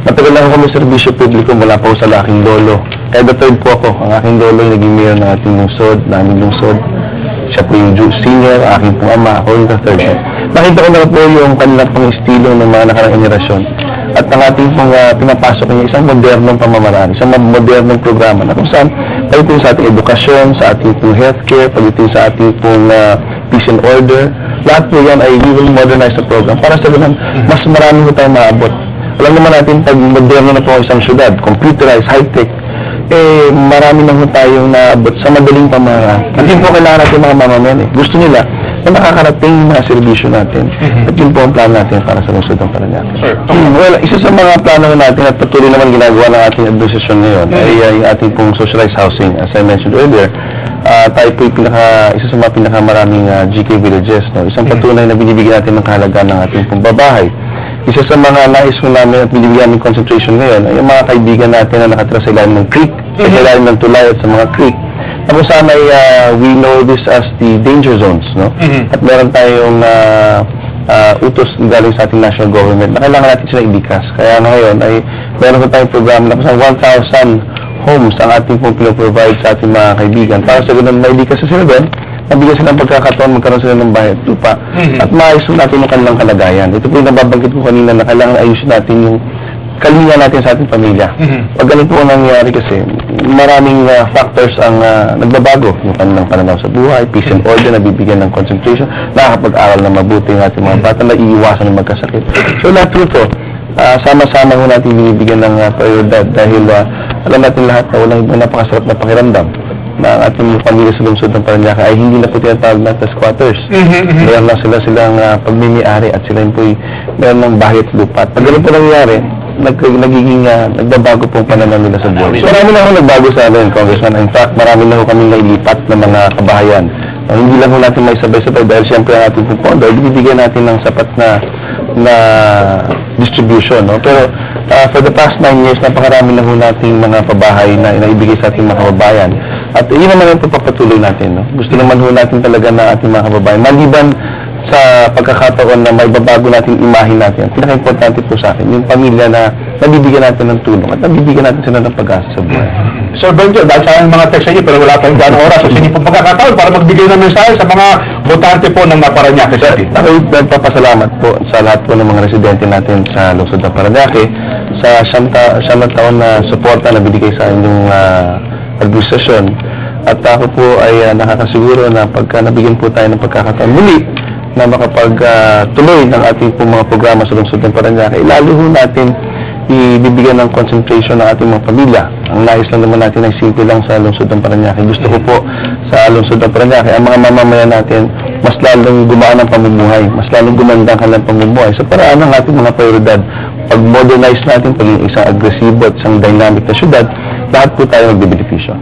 Matagal lang ako kami serbisyo publiko mula po sa aking lolo. Kaya the third po ako. Ang aking lolo ay naging mayor ng ating lungsod, naming lungsod. Siya po yung senior, aking pong ama, ako yung the third. Nakita ko na po yung kanilang pang estilo ng mga nakarang henerasyon. At ang ating pong pinapasok niya isang modernong pamamaraan, isang modernong programa na kung saan pagdating sa ating edukasyon, sa ating pong healthcare, pagdating sa ating pong peace and order, lahat po yan ay we will modernize the program para sa ganun, mas marami po tayong maabot. Alam naman natin, pag moderno na po ang isang syudad, computerized, high-tech, marami na po tayong naabot sa madaling pamaraan. At yun po kailangan natin mga mamamayan. Gusto nila na nakakarating yung mga servisyo natin. At yun po ang plano natin para sa lungsod ng Parañaque. Well, isa sa mga plano natin at patuloy naman ginagawa ng ating administrasyon ngayon ay yung ating pong socialized housing. As I mentioned earlier, tayo po isa sa mga pinakamaraming GK villages. No? Isang patunay na binibigyan natin ng kahalagaan ng ating pong babahay. Isa sa mga nais mo namin at binibigyan ng concentration ngayon ay yung mga kaibigan natin na nakatira sa ilalim ng creek, sa ilalim ng tulay at sa mga creek. Tapos sana ay we know this as the danger zones, no? At meron tayong utos galing sa ating national government na kailangan natin sila ibikas. Kaya ngayon ay meron pa tayong program na kusang 1,000 homes ang ating pong pinoprovide sa ating mga kaibigan. Para sa ganun, maibikas sila doon, nabigyan sila ng pagkakataon, magkaroon sila ng bahay at lupa. At maayos natin yung kanilang kalagayan. Ito po yung nababanggit ko kanina na kailangan ayusin natin yung kalinga natin sa ating pamilya. Pag ganito po nangyayari kasi, maraming factors ang nagbabago. Yung kanilang pananaw sa buhay, peace and order, nabibigyan ng concentration, nakakapag-aral na mabuti ng ating mga bata, naiiwasan ng magkasakit. So lahat po ito, sama-sama ho natin binibigyan ng prioridad dahil alam natin lahat na walang ibang napakasarap na pakiramdam na ang ating pamilya sa lungsod ng Parañaque ay hindi na po tinatawag na squatters. Meron lang silang pagmimiari at sila po meron ng bahay at lupa. Pag ganun po nangyari, nagiging nagbabago po ang pananaw nila sa buhay. So, marami na ho nagbago sa amin, Congressman. In fact, marami na ho kami nailipat ng mga kabahayan. Hindi lang ho natin may sabay-sabay dahil siyempre ang ating pong pondo, ibibigyan natin ng sapat na distribution. No? Pero for the past 9 years, napakarami na ho nating mga pabahay na inaibigay sa ating mga kababayan. At yun naman ang papatuloy natin. No? Gusto naman ho natin talaga na ating mga kababayan. Maliban sa pagkakataon na may babago natin imahin natin. Ang pinaka-importante po sa akin, yung pamilya na nabibigyan natin ng tulong at nabibigyan natin sila ng pag-asa sa buhay. Sir Benjo, dahil sa mga text sa inyo, pero wala tayong gano'ng oras. So, hindi po pagkakataon para magbigay ng mensahe sa mga botante po ng Parañaque City. Ako nagpapasalamat po sa lahat po ng mga residente natin sa lungsod ng Parañaque sa siyam na taon na suporta na binigay sa inyong administrasyon. At ako po ay nakakasiguro na pagka nabigyan po tayo ng pagkakataon muli na makapagtuloy ng ating pong mga programa sa lungsod ng Parañaque, lalo ho natin ibibigyan ng concentration ng ating mga pamilya. Ang nais lang naman natin ay simple lang sa lungsod ng Parañaque. Gusto ko po sa lungsod ng Parañaque, ang mga mamamayan natin, mas lalong gumaan ang pamumuhay, mas lalong gumanda ang kanilang pamumuhay sa paraan ng ating mga prioridad. Pag-modernize natin, paging isang agresibo at isang dynamic na syudad, lahat po tayo magbebenepisyo.